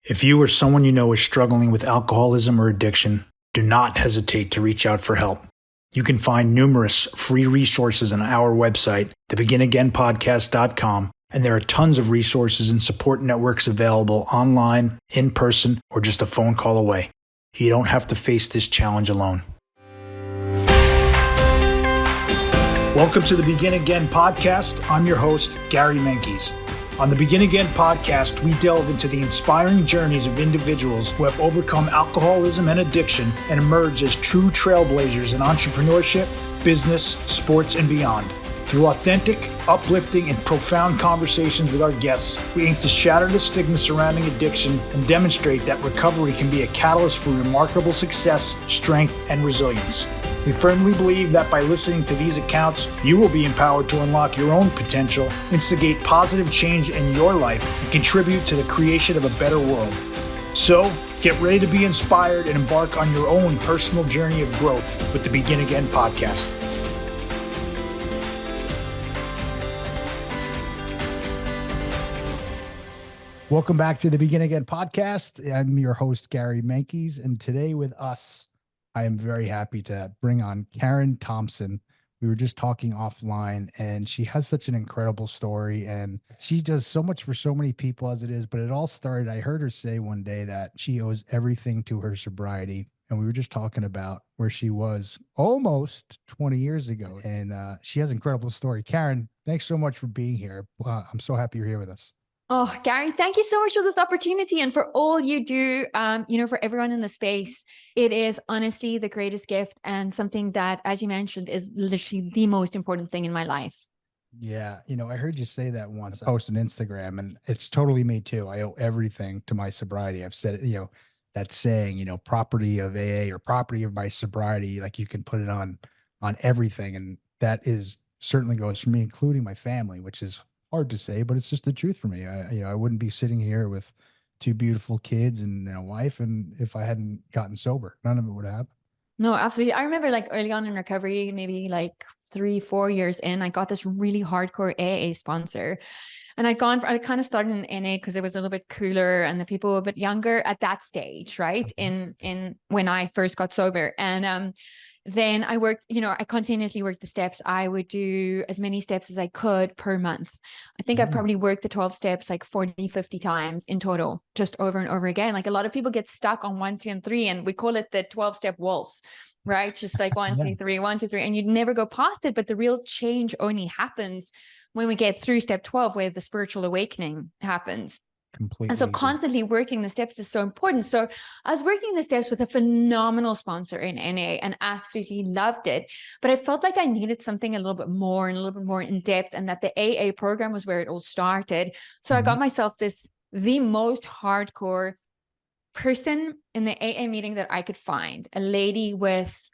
If you or someone you know is struggling with alcoholism or addiction, do not hesitate to reach out for help. You can find numerous free resources on our website, thebeginagainpodcast.com, and there are tons of resources and support networks available online, in person, or just a phone call away. You don't have to face this challenge alone. Welcome to the Begin Again podcast. I'm your host, Gary Menkes. On the Begin Again podcast, we delve into the inspiring journeys of individuals who have overcome alcoholism and addiction and emerged as true trailblazers in entrepreneurship, business, sports, and beyond. Through authentic, uplifting, and profound conversations with our guests, we aim to shatter the stigma surrounding addiction and demonstrate that recovery can be a catalyst for remarkable success, strength, and resilience. We firmly believe that by listening to these accounts, you will be empowered to unlock your own potential, instigate positive change in your life, and contribute to the creation of a better world. So, get ready to be inspired and embark on your own personal journey of growth with the Begin Again podcast. Welcome back to the Begin Again podcast. I'm your host, Gary Menkes, and today with us, I am very happy to bring on Karen Thomson. We were just talking offline, and she has such an incredible story, and she does so much for so many people as it is. But it all started, I heard her say one day that she owes everything to her sobriety. And we were just talking about where she was almost 20 years ago. And she has an incredible story. Karen, thanks so much for being here. I'm so happy you're here with us. Oh, Gary, thank you so much for this opportunity and for all you do, for everyone in the space. It is honestly the greatest gift and something that, as you mentioned, is literally the most important thing in my life. Yeah. I heard you say that once. I posted on Instagram, and it's totally me too. I owe everything to my sobriety. I've said it, that saying, property of AA or property of my sobriety, like you can put it on everything. And that is certainly goes for me, including my family, which is hard to say, but it's just the truth for me. I wouldn't be sitting here with two beautiful kids and a wife, and if I hadn't gotten sober, none of it would happen. No, absolutely. I remember early on in recovery, maybe 3-4 years in, I got this really hardcore AA sponsor. And I kind of started in NA because it was a little bit cooler and the people were a bit younger at that stage, right? In when I first got sober. And then I worked, I continuously worked the steps. I would do as many steps as I could per month. I think I've probably worked the 12 steps 40, 50 times in total, just over and over again. A lot of people get stuck on 1, 2, and 3, and we call it the 12-step waltz, right? Just 1, 2, 3, 1, 2, 3, and you'd never go past it. But the real change only happens when we get through step 12, where the spiritual awakening happens. Completely. And so constantly working the steps is so important. So I was working the steps with a phenomenal sponsor in NA and absolutely loved it. But I felt like I needed something a little bit more and a little bit more in depth, and that the AA program was where it all started. So I got myself the most hardcore person in the AA meeting that I could find, a lady with,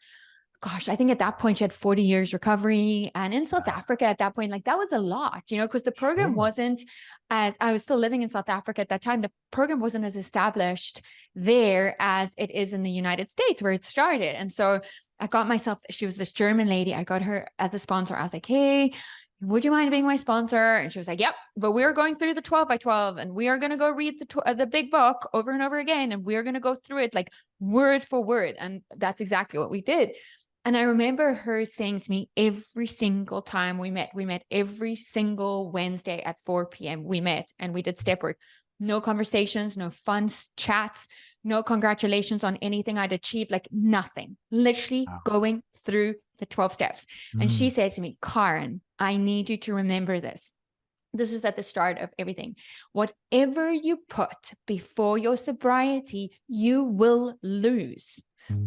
I think at that point she had 40 years recovery. And in South Africa at that point, that was a lot, because the program wasn't, as I was still living in South Africa at that time, the program wasn't as established there as it is in the United States where it started. And so I got myself, she was this German lady. I got her as a sponsor. I was like, hey, would you mind being my sponsor? And she was like, yep, but we're going through the 12 by 12 and we are going to go read the big book over and over again. And we're going to go through it word for word. And that's exactly what we did. And I remember her saying to me every single time we met every single Wednesday at 4 p.m. we met and we did step work. No conversations, no fun chats, no congratulations on anything I'd achieved, nothing, literally going through the 12 steps. And she said to me, Karen, I need you to remember this. This was at the start of everything. Whatever you put before your sobriety, you will lose.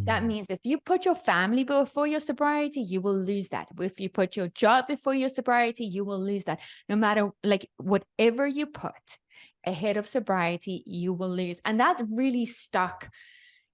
That means if you put your family before your sobriety, you will lose that. If you put your job before your sobriety, you will lose that. No matter whatever you put ahead of sobriety, you will lose. And that really stuck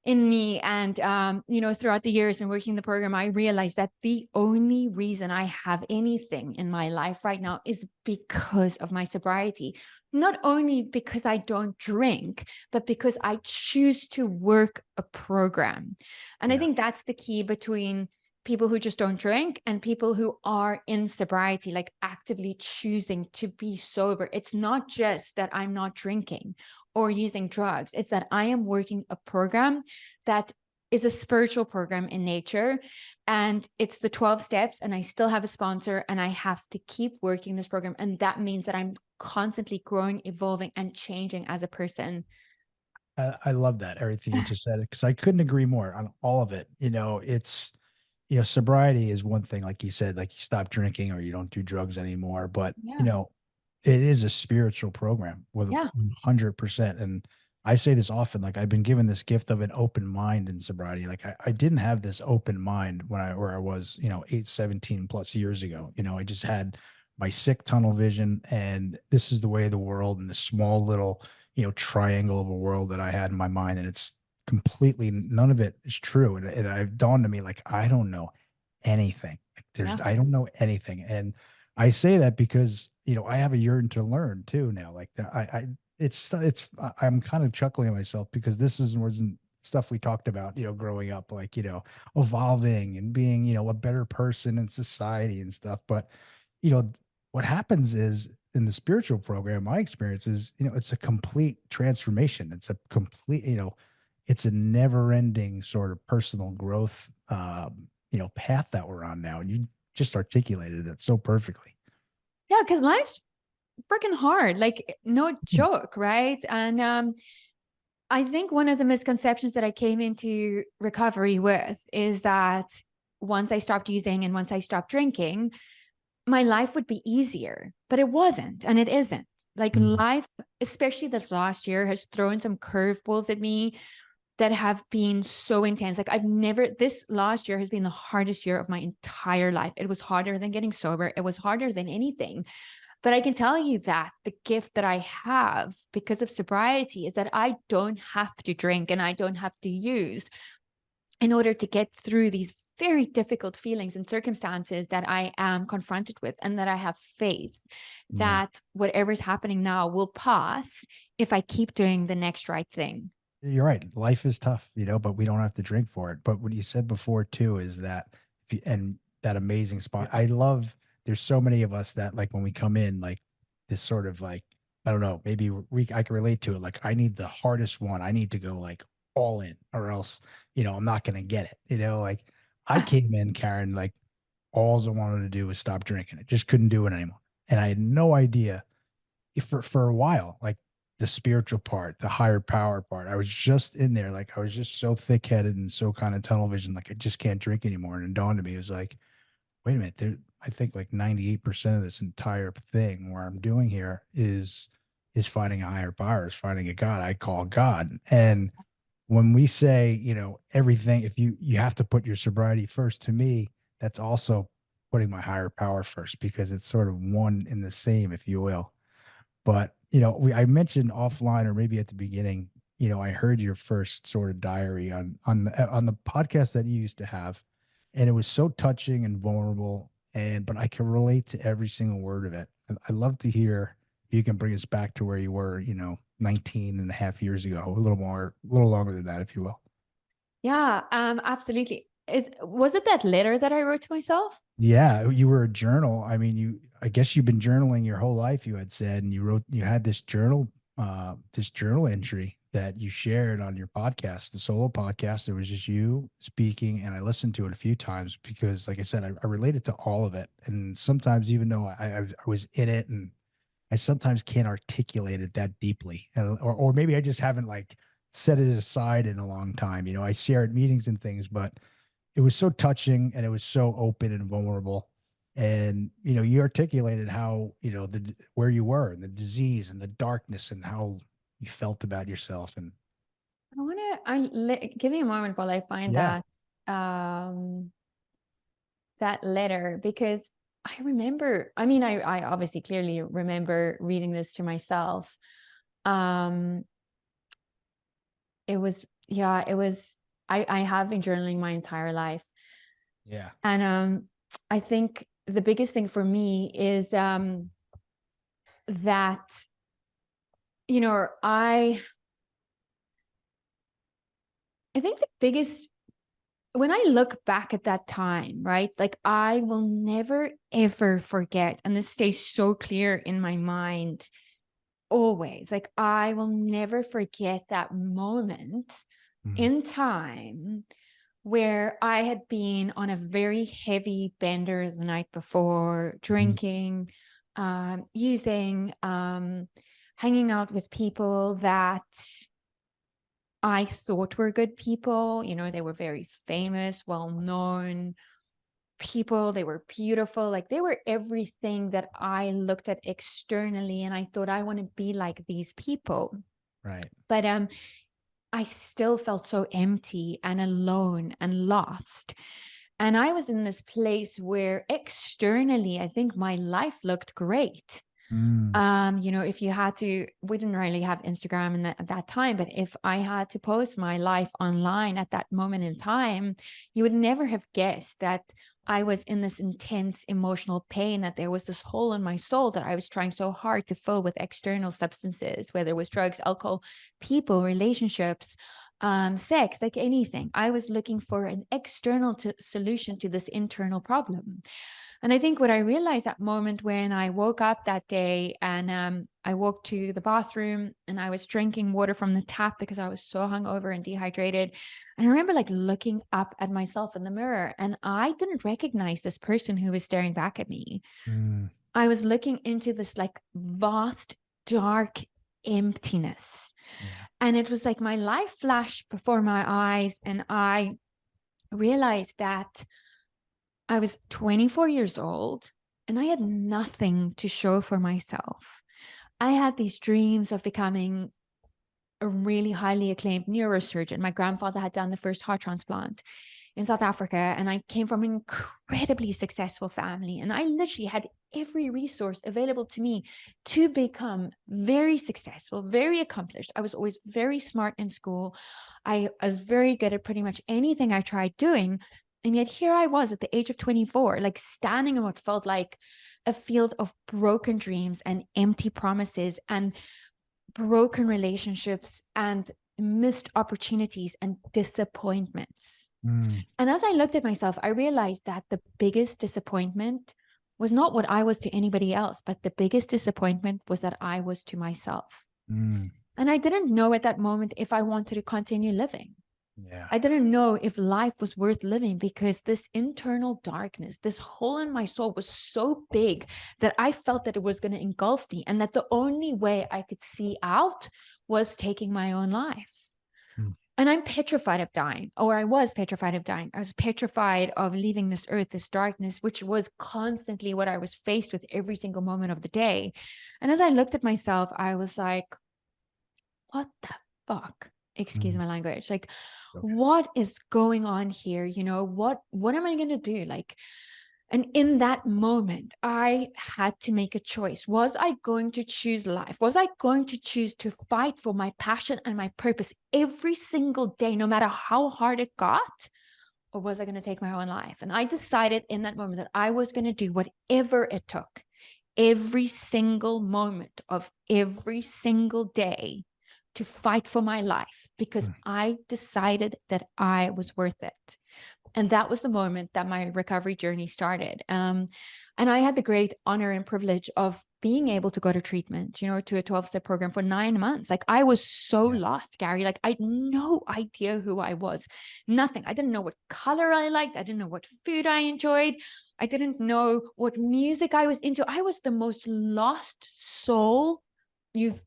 in me. And, throughout the years and working the program, I realized that the only reason I have anything in my life right now is because of my sobriety. Not only because I don't drink, but because I choose to work a program. And I think that's the key between people who just don't drink and people who are in sobriety, actively choosing to be sober. It's not just that I'm not drinking or using drugs. It's that I am working a program that is a spiritual program in nature, and it's the 12 steps, and I still have a sponsor, and I have to keep working this program. And that means that I'm constantly growing, evolving, and changing as a person. I love that, everything you just said, because I couldn't agree more on all of it. Sobriety is one thing, like you said, like you stop drinking or you don't do drugs anymore. But, Yeah. it is a spiritual program with Yeah. 100%. And I say this often, like I've been given this gift of an open mind in sobriety. Like I didn't have this open mind where I was, 17 plus years ago. I just had my sick tunnel vision, and this is the way of the world, and this small little, triangle of a world that I had in my mind. And it's completely, none of it is true. And it dawned on me, like, I don't know anything. Like Yeah. I don't know anything. And I say that because, I have a yearn to learn too now. Like that, I'm kind of chuckling at myself because wasn't stuff we talked about, growing up, like, evolving and being, a better person in society and stuff. But, you know, what happens is in the spiritual program, my experience is, it's a complete transformation. It's a complete, it's a never ending sort of personal growth, path that we're on now. And you just articulated it so perfectly. Yeah, because life's freaking hard, like no Hmm. joke, right? And I think one of the misconceptions that I came into recovery with is that once I stopped using and once I stopped drinking, my life would be easier, but it wasn't, and it isn't. Like Mhm. life, especially this last year, has thrown some curveballs at me that have been so intense. Like this last year has been the hardest year of my entire life. It was harder than getting sober. It was harder than anything. But I can tell you that the gift that I have because of sobriety is that I don't have to drink and I don't have to use in order to get through these very difficult feelings and circumstances that I am confronted with, and that I have faith Yeah. that whatever's happening now will pass if I keep doing the next right thing. You're right. Life is tough, but we don't have to drink for it. But what you said before too is that, and that amazing spot. I love. There's so many of us that, like, when we come in, like this sort of, like, I don't know, maybe I can relate to it. Like, I need the hardest one. I need to go like all in, or else, I'm not gonna get it. Like I came in, Karen, like all I wanted to do was stop drinking. I just couldn't do it anymore, and I had no idea for a while, like the spiritual part, the higher power part. I was just in there, like I was just so thick headed and so kind of tunnel vision, like I just can't drink anymore. And it dawned on me, it was like, wait a minute, I think like 98% of this entire thing where I'm doing here is finding a higher power, is finding a God I call God. And when we say, everything, if you have to put your sobriety first, to me, that's also putting my higher power first, because it's sort of one in the same, if you will. But, I mentioned offline, or maybe at the beginning, I heard your first sort of diary on the podcast that you used to have, and it was so touching and vulnerable, but I can relate to every single word of it. I'd love to hear if you can bring us back to where you were, 19 and a half years ago, a little more, a little longer than that, if you will. Yeah, absolutely. Was it that letter that I wrote to myself? Yeah, you were a journal. I mean, I guess you've been journaling your whole life, you had said, and you had this journal entry that you shared on your podcast, the solo podcast. It was just you speaking, and I listened to it a few times because, like I said, I related to all of it. And sometimes, even though I was in it, and I sometimes can't articulate it that deeply, or maybe I just haven't like set it aside in a long time. I share at meetings and things, but it was so touching, and it was so open and vulnerable. And, you articulated how, where you were, and the disease and the darkness, and how you felt about yourself. And Give me a moment while I find yeah, um, that letter, because I remember, I mean, I obviously clearly remember reading this to myself. Um, it was, yeah, it was, I have been journaling my entire life. yeah, And I think the biggest thing for me is that, you know, I think the biggest, when I look back at that time, right, like I will never ever forget, and this stays so clear in my mind, always. Like, I will never forget that moment Mm. in time where I had been on a very heavy bender the night before, Mhm. drinking, using, hanging out with people that I thought were good people. You know, they were very famous, well-known people. They were beautiful. Like, they were everything that I looked at externally, and I thought, I want to be like these people. Right. But I still felt so empty and alone and lost. And I was in this place where externally, I think my life looked great. Mm. You know, if you had to, we didn't really have Instagram at that time, but if I had to post my life online at that moment in time, you would never have guessed that I was in this intense emotional pain, that there was this hole in my soul that I was trying so hard to fill with external substances, whether it was drugs, alcohol, people, relationships, sex, like anything. I was looking for an external solution to this internal problem. And I think what I realized that moment when I woke up that day, and I walked to the bathroom and I was drinking water from the tap because I was so hungover and dehydrated. And I remember like looking up at myself in the mirror, and I didn't recognize this person who was staring back at me. Mm. I was looking into this like vast, dark emptiness. Yeah. And it was like my life flashed before my eyes, and I realized that I was 24 years old and I had nothing to show for myself. I had these dreams of becoming a really highly acclaimed neurosurgeon. My grandfather had done the first heart transplant in South Africa, and I came from an incredibly successful family. And I literally had every resource available to me to become very successful, very accomplished. I was always very smart in school. I was very good at pretty much anything I tried doing. And yet here I was at the age of 24, like standing in what felt like a field of broken dreams and empty promises and broken relationships and missed opportunities and disappointments. Mm. And as I looked at myself, I realized that the biggest disappointment was not what I was to anybody else, but the biggest disappointment was that I was to myself. Mm. And I didn't know at that moment if I wanted to continue living. Yeah. I didn't know if life was worth living, because this internal darkness, this hole in my soul was so big that I felt that it was going to engulf me, and that the only way I could see out was taking my own life. Mm. And I'm petrified of dying, or I was petrified of dying. I was petrified of leaving this earth, this darkness, which was constantly what I was faced with every single moment of the day. And as I looked at myself, I was like, what the fuck? Excuse Mm. my language. Like, Okay. what is going on here? You know, what am I going to do? Like, and in that moment, I had to make a choice. Was I going to choose life? Was I going to choose to fight for my passion and my purpose every single day, no matter how hard it got? Or was I going to take my own life? And I decided in that moment that I was going to do whatever it took, every single moment of every single day, to fight for my life, because Mm. I decided that I was worth it. And that was the moment that my recovery journey started. And I had the great honor and privilege of being able to go to treatment, you know, to a 12-step program for 9 months. Like, I was so Yeah. lost, Gary. Like, I had no idea who I was. Nothing. I didn't know what color I liked. I didn't know what food I enjoyed. I didn't know what music I was into. I was the most lost soul you've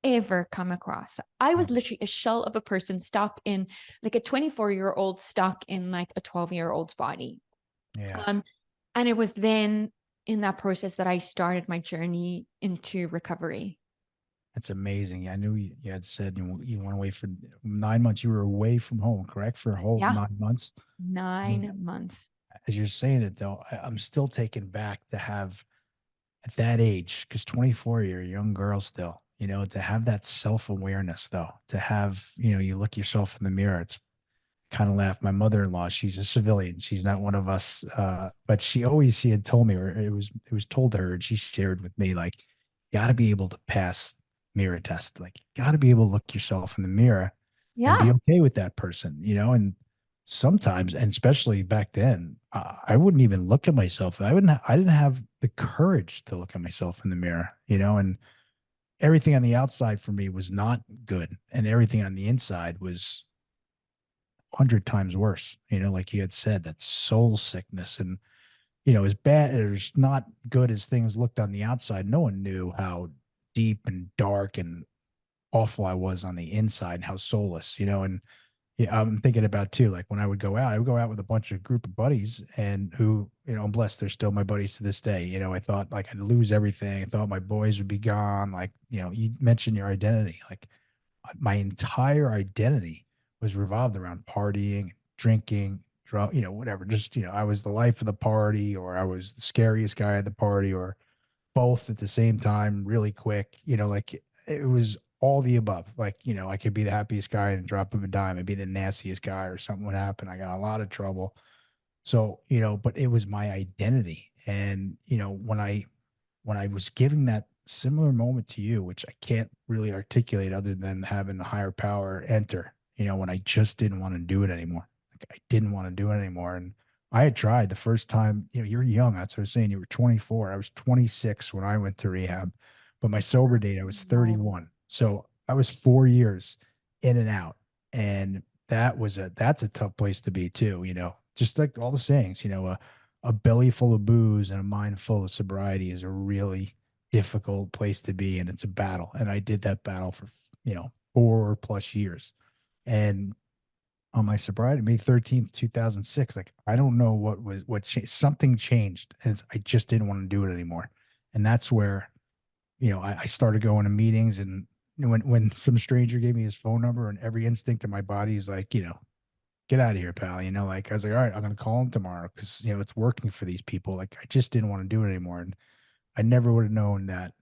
ever come across. I was Mm. literally a shell of a person stuck in, like, a 24-year-old stuck in like a 12-year-old's body. Yeah. And it was then in that process that I started my journey into recovery. That's amazing. I knew you had said you went away for 9 months. You were away from home, correct? For a whole Yeah, 9 months. I mean, 9 months. as you're saying it though, I'm still taken back to have at that age, because 24, you're a young girl still, to have that self-awareness though, to have, you look yourself in the mirror. It's kind of laugh. My mother-in-law, she's a civilian. She's not one of us. But she had told me, or it was told to her, and she shared with me, like, you gotta be able to pass mirror test. Like, you gotta be able to look yourself in the mirror and be Yeah. okay with that person, and sometimes, and especially back then, I wouldn't even look at myself. I didn't have the courage to look at myself in the mirror, and everything on the outside for me was not good, and everything on the inside was 100 times worse. Like you had said, that soul sickness, and as bad or as not good as things looked on the outside, no one knew how deep and dark and awful I was on the inside, and how soulless. And yeah, I'm thinking about too, like when I would go out with a bunch of group of buddies, and who, I'm blessed, they're still my buddies to this day. I thought like I'd lose everything. I thought my boys would be gone. Like, you mentioned your identity. Like my entire identity was revolved around partying, drinking, drug, whatever. Just, I was the life of the party, or I was the scariest guy at the party, or both at the same time, really quick. Like it was all the above. Like, I could be the happiest guy in a drop of a dime and be the nastiest guy, or something would happen. I got a lot of trouble. So, but it was my identity. And, when I was giving that similar moment to you, which I can't really articulate other than having the higher power enter, when I just didn't want to do it anymore. Like I didn't want to do it anymore. And I had tried the first time, you're young. That's what I was saying. You were 24. I was 26 when I went to rehab, but my sober date, I was 31. So I was 4 years in and out. And that's a tough place to be too, just like all the sayings, a belly full of booze and a mind full of sobriety is a really difficult place to be. And it's a battle. And I did that battle for, 4+ years. And on my sobriety, May 13th, 2006, like, I don't know what changed. Something changed. And I just didn't want to do it anymore. And that's where, I started going to meetings, and when some stranger gave me his phone number, and every instinct in my body is like, get out of here, pal. Like I was like, all right, I'm going to call him tomorrow, because, it's working for these people. Like I just didn't want to do it anymore. And I never would have known that,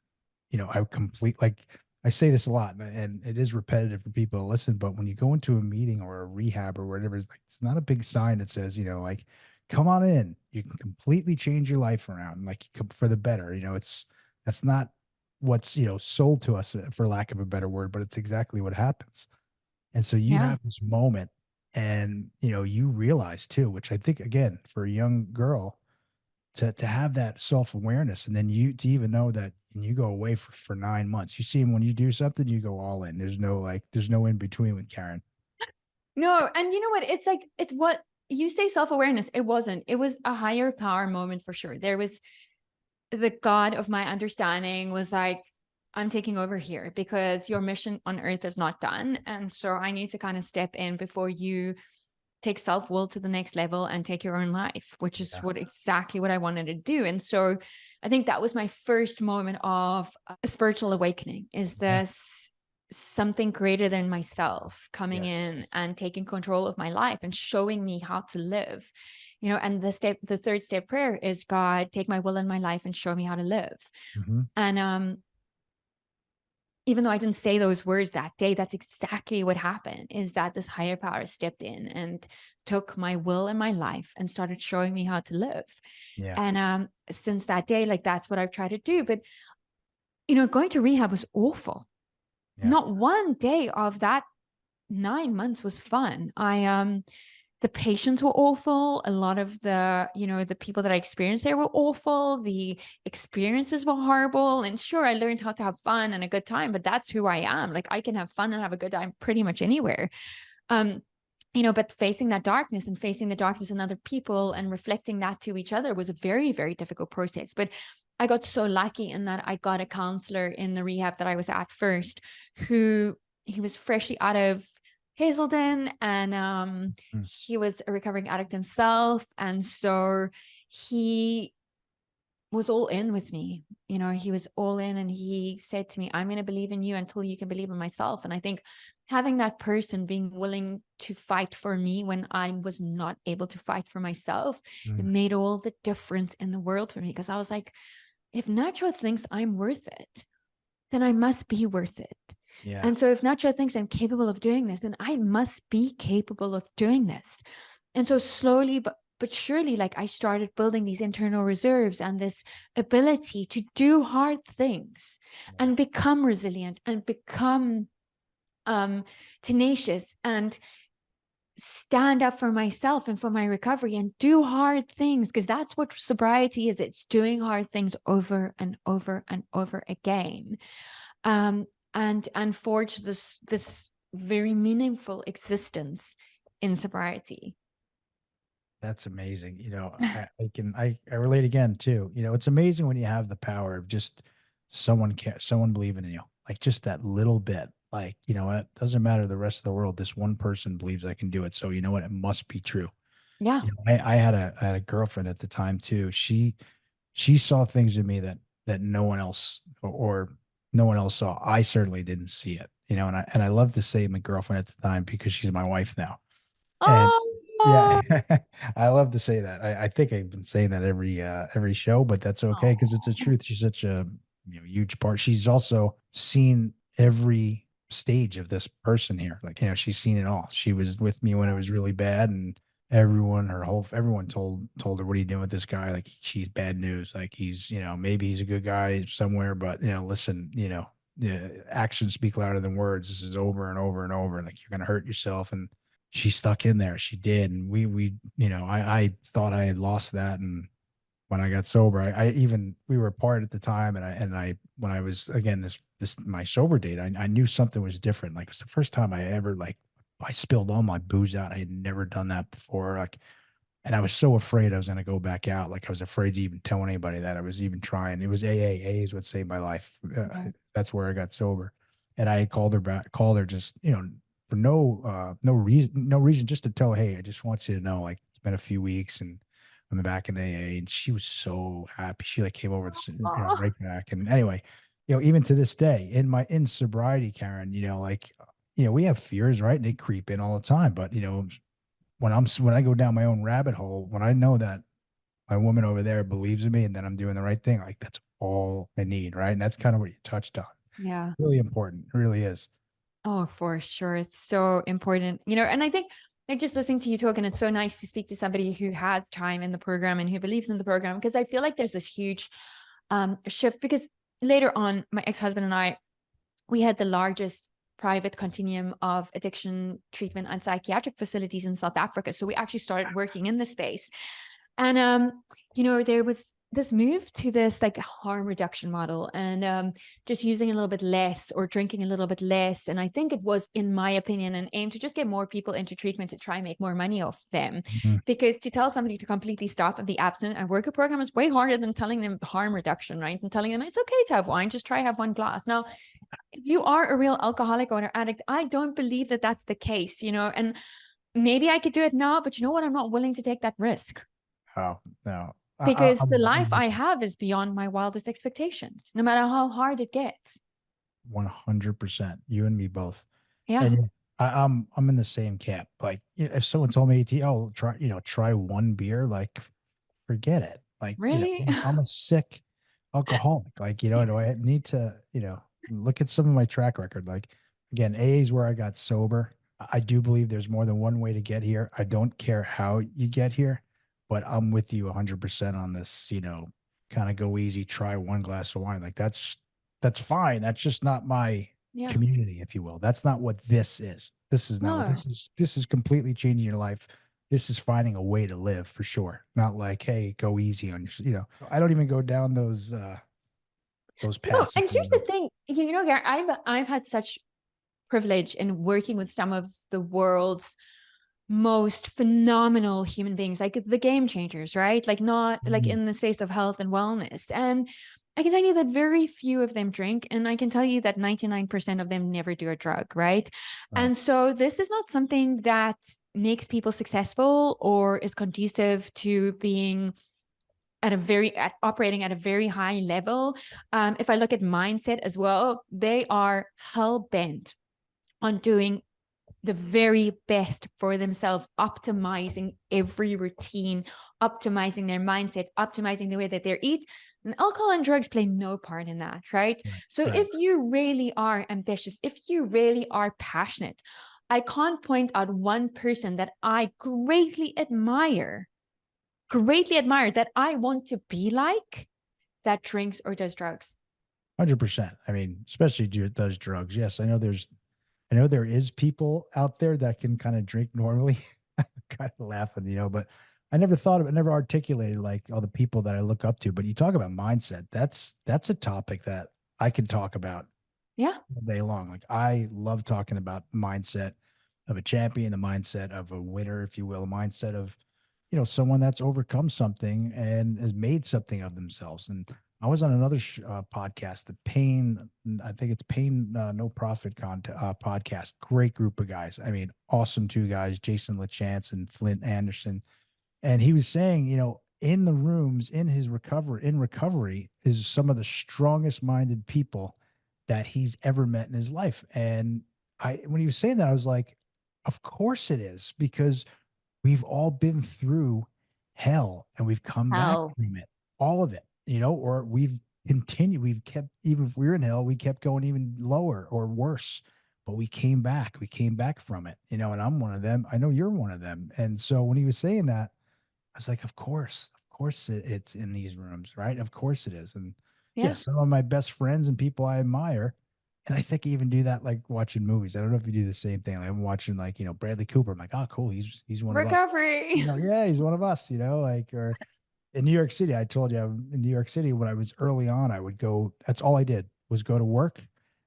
I would like, I say this a lot, and it is repetitive for people to listen, but when you go into a meeting or a rehab or whatever, it's not a big sign that says, like, come on in, you can completely change your life around, like, for the better. That's not what's, sold to us, for lack of a better word, but it's exactly what happens. And so you Yeah. have this moment, and, you realize too, which I think, again, for a young girl, to have that self-awareness, and then to even know that, and you go away for 9 months, you see, when you do something, you go all in. There's no in between with Karen. No, and you know what? It's like, it's what you say, self-awareness. It wasn't. It was a higher power moment for sure. There was the God of my understanding was like, I'm taking over here because your mission on earth is not done. And so I need to kind of step in before you take self-will to the next level and take your own life, which is exactly what I wanted to do. And so I think that was my first moment of a spiritual awakening, is this something greater than myself coming in and taking control of my life and showing me how to live. And the third step prayer is, God, take my will in my life and show me how to live. And even though I didn't say those words that day, that's exactly what happened, is that this higher power stepped in and took my will in my life and started showing me how to live. And since that day, like, that's what I've tried to do. But, going to rehab was awful. Not one day of that 9 months was fun. The patients were awful. A lot of the people that I experienced there were awful. The experiences were horrible. And sure, I learned how to have fun and a good time, but that's who I am. Like, I can have fun and have a good time pretty much anywhere. But facing that darkness and facing the darkness in other people and reflecting that to each other was a very, very difficult process. But I got so lucky in that I got a counselor in the rehab that I was at first, he was freshly out of Hazelden, and he was a recovering addict himself. And so he was all in with me. He was all in, and he said to me, I'm going to believe in you until you can believe in myself. And I think having that person being willing to fight for me when I was not able to fight for myself, it made all the difference in the world for me. Because I was like, if Nacho thinks I'm worth it, then I must be worth it. And so if Nacho thinks I'm capable of doing this, then I must be capable of doing this. And so slowly but surely, like, I started building these internal reserves and this ability to do hard things and become resilient and become tenacious and stand up for myself and for my recovery and do hard things, because that's what sobriety is. It's doing hard things over and over and over again. and forge this very meaningful existence in sobriety. That's amazing. I relate again too. It's amazing when you have the power of just someone believing in you, like just that little bit. Like, it doesn't matter the rest of the world. This one person believes I can do it. So you know what? It must be true. Yeah. I had a girlfriend at the time too. She saw things in me that no one else or no one else saw. I certainly didn't see it. And I love to say my girlfriend at the time because she's my wife now. And Oh, yeah, I love to say that. I think I've been saying that every show, but that's okay because it's the truth. She's such a huge part. She's also seen every stage of this person here. Like, she's seen it all. She was with me when it was really bad, and everyone told her, "What are you doing with this guy? Like, she's bad news. Like, he's, maybe he's a good guy somewhere, but listen, yeah, actions speak louder than words. This is over and over and over. Like, you're gonna hurt yourself." And she stuck in there. She did. And I thought I had lost that. And when I got sober, we were apart at the time. When I was, again, my sober date, I knew something was different. Like, it was the first time I ever, like, I spilled all my booze out. I had never done that before. Like, and I was so afraid I was going to go back out. Like, I was afraid to even tell anybody that I was even trying. It was AA. AA is what saved my life. yeah. That's where I got sober. And I called her just, for no reason, just to tell, hey, I just want you to know, like, it's been a few weeks and I'm back in AA. And she was so happy. She like came over, Oh, right back. And anyway, even to this day in sobriety, Karen, like, we have fears, right? And they creep in all the time. But, when I go down my own rabbit hole, when I know that my woman over there believes in me and that I'm doing the right thing, like, that's all I need, right? And that's kind of what you touched on. yeah. Really important. It really is. Oh, for sure. It's so important, and I think like just listening to you talk, and it's so nice to speak to somebody who has time in the program and who believes in the program, because I feel like there's this huge shift, because later on, my ex-husband and I, we had the largest private continuum of addiction treatment and psychiatric facilities in South Africa. So we actually started working in the space. And there was this move to this like harm reduction model, and just using a little bit less or drinking a little bit less. And I think it was, in my opinion, an aim to just get more people into treatment to try and make more money off them. Mhm. Because to tell somebody to completely stop and be abstinent and work a program is way harder than telling them harm reduction, right? And telling them it's okay to have wine, just try have one glass. Now, if you are a real alcoholic or an addict, I don't believe that that's the case, and maybe I could do it now, but you know what? I'm not willing to take that risk, Oh, no. because the life I'm I have is beyond my wildest expectations, no matter how hard it gets. 100%. You and me both. Yeah. And I'm in the same camp. Like, if someone told me, oh, try one beer, like, forget it. Like, Really? I'm a sick alcoholic. Like, do I need to, look at some of my track record? Like, again, AA is where I got sober. I do believe there's more than one way to get here. I don't care how you get here, but I'm with you 100% on this, kind of go easy, try one glass of wine. Like, that's fine. That's just not my Yeah. community, if you will. That's not what this is. This is not what No. this is completely changing your life. This is finding a way to live for sure. Not like, hey, go easy on your, I don't even go down those No. paths, if And you here's the will. thing, Gary, I've had such privilege in working with some of the world's most phenomenal human beings, like the game changers, right? Like, not like Mhm. in the space of health and wellness. And I can tell you that very few of them drink. And I can tell you that 99% of them never do a drug, right? Right. And so this is not something that makes people successful or is conducive to being operating at a very high level. If I look at mindset as well, they are hell bent on doing the very best for themselves, optimizing every routine, optimizing their mindset, optimizing the way that they eat. And alcohol and drugs play no part in that, right? Right. So Right. if you really are ambitious, if you really are passionate, I can't point out one person that I greatly admire, that I want to be like, that drinks or does drugs. 100%. I mean, especially does drugs. Yes, I know there is people out there that can kind of drink normally. Kind of laughing, but I never thought of it, never articulated like all the people that I look up to. But you talk about mindset. That's a topic that I can talk about Yeah. all day long. Like I love talking about mindset of a champion, the mindset of a winner, if you will, a mindset of, someone that's overcome something and has made something of themselves. And I was on another podcast, the Pain, I think it's Pain No Profit podcast. Great group of guys. I mean, awesome two guys, Jason LaChance and Flint Anderson. And he was saying, in the rooms in recovery is some of the strongest minded people that he's ever met in his life. And when he was saying that, I was like, of course it is, because we've all been through hell and we've come back Hell. from it, all of it, or we've kept, even if we're in hell, we kept going even lower or worse, but we came back from it, and I'm one of them. I know you're one of them. And so when he was saying that, I was like, of course it's in these rooms, right? Of course it is. And Yeah. yes, some of my best friends and people I admire. And I think I even do that like watching movies. I don't know if you do the same thing. Like I'm watching like, Bradley Cooper. I'm like, oh, cool. He's one of us. Recovery. Yeah, he's one of us, like, or in New York City, I told you in New York City, when I was early on, I would go, that's all I did was go to work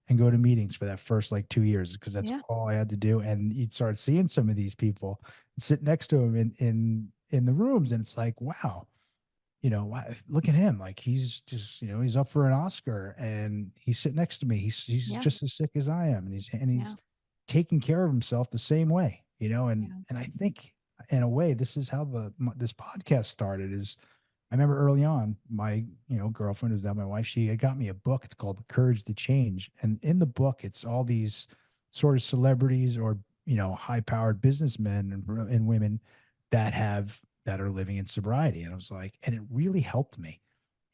and go to meetings for that first like 2 years, because that's Yeah. all I had to do. And you'd start seeing some of these people and sit next to him in the rooms. And it's like, wow, look at him. Like he's just, he's up for an Oscar and he's sitting next to me. He's Yeah. just as sick as I am. And Yeah. he's taking care of himself the same way, Yeah. and I think in a way, this is how this podcast started. Is I remember early on, my girlfriend, who's now my wife, she had got me a book. It's called The Courage to Change, and in the book, it's all these sort of celebrities or high-powered businessmen and women that are living in sobriety. And I was like, and it really helped me.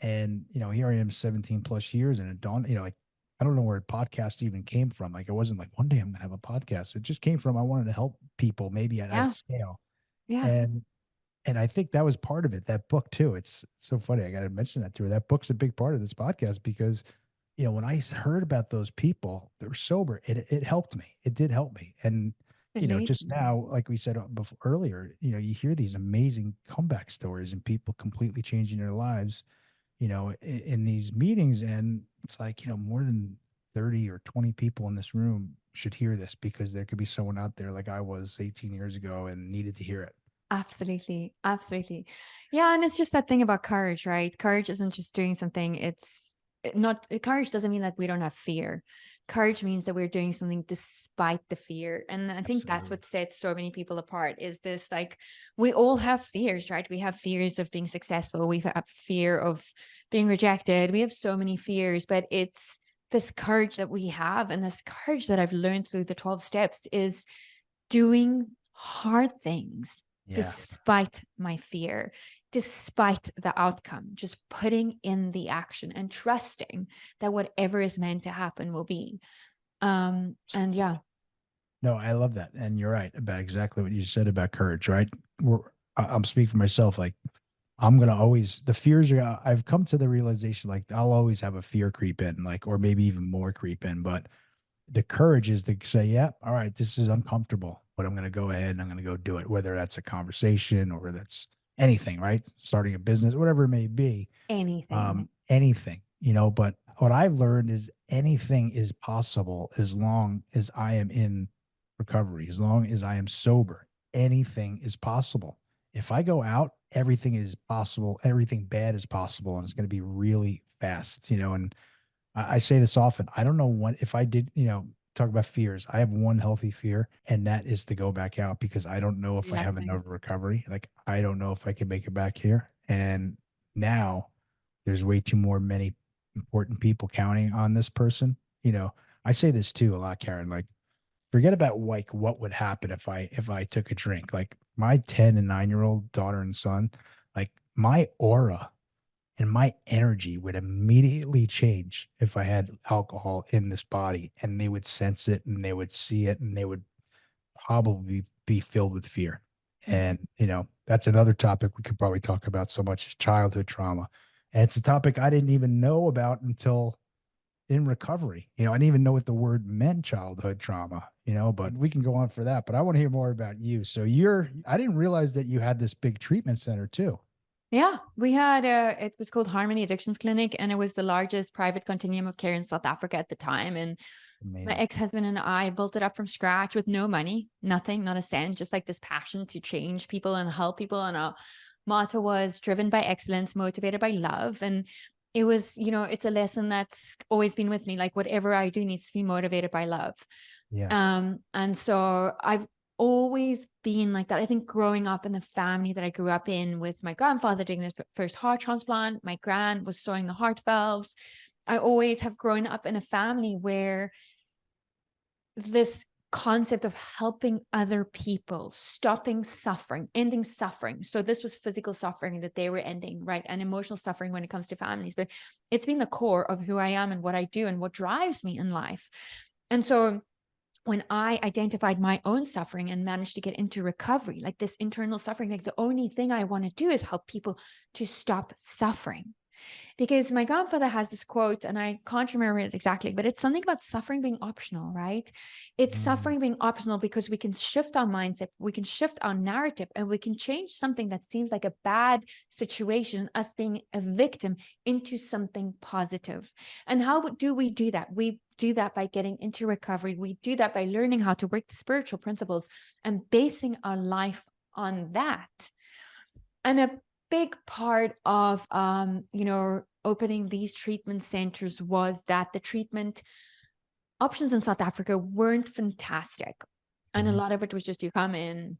And here I am, 17 plus years, and it dawned, like I don't know where a podcast even came from. Like it wasn't like one day I'm gonna have a podcast. It just came from I wanted to help people maybe at that Yeah. scale. Yeah. And I think that was part of it, that book too. It's so funny. I got to mention that to her. That book's a big part of this podcast because, when I heard about those people that were sober, it helped me. It did help me. And, just Absolutely. now, like we said before earlier, you hear these amazing comeback stories and people completely changing their lives, in these meetings. And it's like, more than 30 or 20 people in this room should hear this, because there could be someone out there like I was 18 years ago and needed to hear it. Absolutely. Absolutely. Yeah. And it's just that thing about courage, right? Courage isn't just doing something. Courage doesn't mean that we don't have fear. Courage means that we're doing something despite the fear. And I think that's Absolutely. what sets so many people apart is this, like, we all have fears, right? We have fears of being successful. We have fear of being rejected. We have so many fears, but it's this courage that we have. And this courage that I've learned through the 12 steps is doing hard things Yeah. despite my fear, despite the outcome, just putting in the action and trusting that whatever is meant to happen will be. And yeah, No, I love that. And you're right about exactly what you said about courage, right? I'm speaking for myself. Like I'm going to always, the fears are, I've come to the realization, like I'll always have a fear creep in, like, or maybe even more creep in, but the courage is to say, yeah, all right, this is uncomfortable, but I'm going to go ahead and I'm going to go do it. Whether that's a conversation or that's anything, right? Starting a business, whatever it may be, anything. anything, but what I've learned is anything is possible as long as I am in recovery, as long as I am sober, anything is possible. If I go out, everything is possible, everything bad is possible, and it's going to be really fast, and I say this often. I don't know what, if I did, talk about fears, I have one healthy fear, and that is to go back out, because I don't know if I have Relapsing. enough recovery. Like, I don't know if I can make it back here. And now there's way too many important people counting on this person. I say this too a lot, Karen. Like, forget about like what would happen if I took a drink. Like my 10 and 9-year old daughter and son, like my aura and my energy would immediately change if I had alcohol in this body, and they would sense it and they would see it and they would probably be filled with fear. Mhm. And, that's another topic we could probably talk about so much, is childhood trauma. And it's a topic I didn't even know about until in recovery. I didn't even know what the word meant, childhood trauma, but we can go on for that. But I want to hear more about you. So I didn't realize that you had this big treatment center too. Yeah, we had it was called Harmony Addictions Clinic, and it was the largest private continuum of care in South Africa at the time. And my Amazing. ex-husband and I built it up from scratch with no money, nothing, not a cent, just like this passion to change people and help people. And our motto was driven by excellence, motivated by love. And it was, it's a lesson that's always been with me. Like whatever I do needs to be motivated by love. Yeah. And so I've always been like that. I think growing up in the family that I grew up in, with my grandfather doing this first heart transplant, my gran was sewing the heart valves. I always have grown up in a family where this concept of helping other people, stopping suffering, ending suffering. So this was physical suffering that they were ending, right? And emotional suffering when it comes to families. But it's been the core of who I am and what I do and what drives me in life. And so when I identified my own suffering and managed to get into recovery, like this internal suffering, like the only thing I want to do is help people to stop suffering. Because my grandfather has this quote, and I can't remember it exactly, but it's something about suffering being optional, right? It's Mm. suffering being optional because we can shift our mindset, we can shift our narrative, and we can change something that seems like a bad situation, us being a victim, into something positive. And how do we do that? We do that by getting into recovery. We do that by learning how to work the spiritual principles and basing our life on that. And a big part of opening these treatment centers was that the treatment options in South Africa weren't fantastic. And a Mhm. lot of it was just, you come in,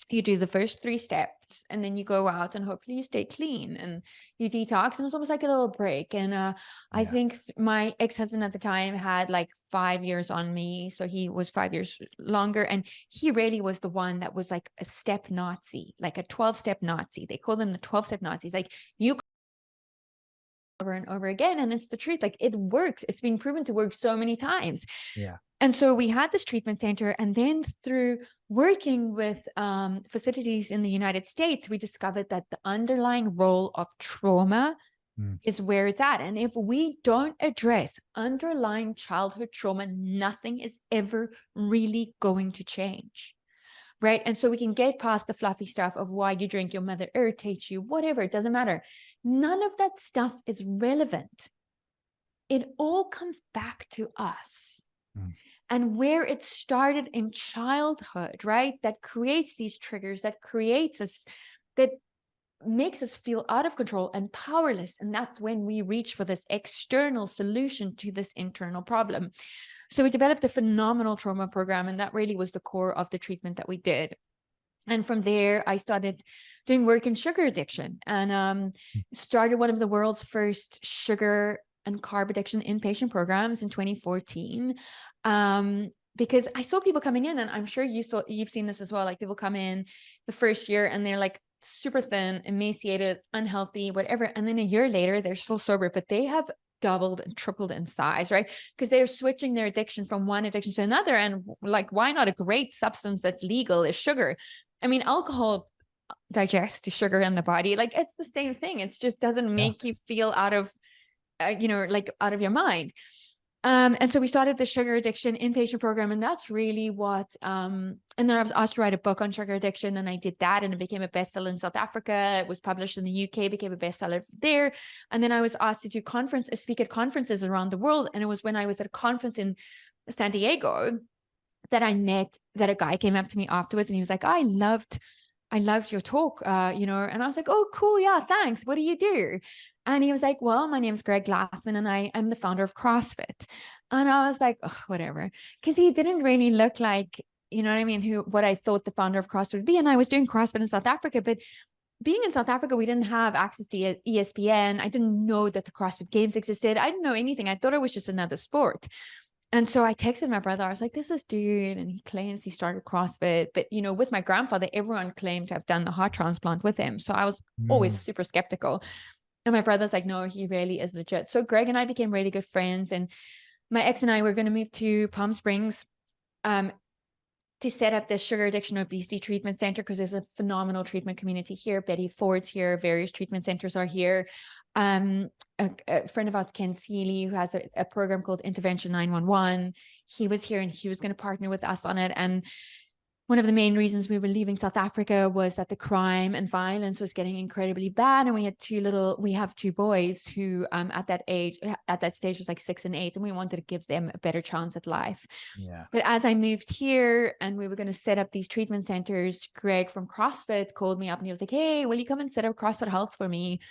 you do the first 3 steps, and then you go out and hopefully you stay clean and you detox, and it's almost like a little break. And I Yeah. think my ex-husband at the time had like 5 years on me, so he was 5 years longer, and he really was the one that was like a step Nazi, like a 12-step Nazi. They call them the 12-step Nazis. Like, you over and over again, and it's the truth. Like, it works. It's been proven to work so many times. Yeah. And so we had this treatment center, and then through working with facilities in the United States, we discovered that the underlying role of trauma Mm. is where it's at. And if we don't address underlying childhood trauma, nothing is ever really going to change. Right. And so we can get past the fluffy stuff of why you drink, your mother irritates you, whatever, it doesn't matter. None of that stuff is relevant. It all comes back to us. Mm. And where it started in childhood, right? That creates these triggers, that creates us, that makes us feel out of control and powerless. And that's when we reach for this external solution to this internal problem. So we developed a phenomenal trauma program, and that really was the core of the treatment that we did. And from there, I started doing work in sugar addiction, and started one of the world's first sugar and carb addiction inpatient programs in 2014. Because I saw people coming in, and I'm sure you've seen this as well. Like, people come in the first year and they're like super thin, emaciated, unhealthy, whatever. And then a year later, they're still sober, but they have doubled and tripled in size, right? Because they're switching their addiction from one addiction to another. And like, why not? A great substance that's legal is sugar. I mean, alcohol digests to sugar in the body. Like, it's the same thing. It just doesn't Yeah. make you feel out of, like out of your mind. And so we started the sugar addiction inpatient program, and that's really what, and then I was asked to write a book on sugar addiction, and I did that, and it became a bestseller in South Africa. It was published in the UK, became a bestseller there. And then I was asked to speak at conferences around the world. And it was when I was at a conference in San Diego that a guy came up to me afterwards, and he was like, I loved your talk, and I was like, oh, cool. Yeah, thanks. What do you do? And he was like, well, my name's Greg Glassman, and I'm the founder of CrossFit. And I was like, oh, whatever. Because he didn't really look like, you know what I mean, what I thought the founder of CrossFit would be. And I was doing CrossFit in South Africa, but being in South Africa, we didn't have access to ESPN. I didn't know that the CrossFit Games existed. I didn't know anything. I thought it was just another sport. And so I texted my brother. I was like, this is dude. And he claims he started CrossFit. But, with my grandfather, everyone claimed to have done the heart transplant with him. So I was always Mm. super skeptical. And my brother's like, no, he really is legit. So Greg and I became really good friends. And my ex and I were going to move to Palm Springs to set up this sugar addiction obesity treatment center, because there's a phenomenal treatment community here. Betty Ford's here. Various treatment centers are here. A friend of ours, Ken Seeley, who has a program called Intervention 911. He was here, and he was going to partner with us on it. And one of the main reasons we were leaving South Africa was that the crime and violence was getting incredibly bad. And we have two boys who at that stage was like 6 and 8, and we wanted to give them a better chance at life. Yeah. But as I moved here and we were going to set up these treatment centers, Greg from CrossFit called me up and he was like, hey, will you come and set up CrossFit Health for me?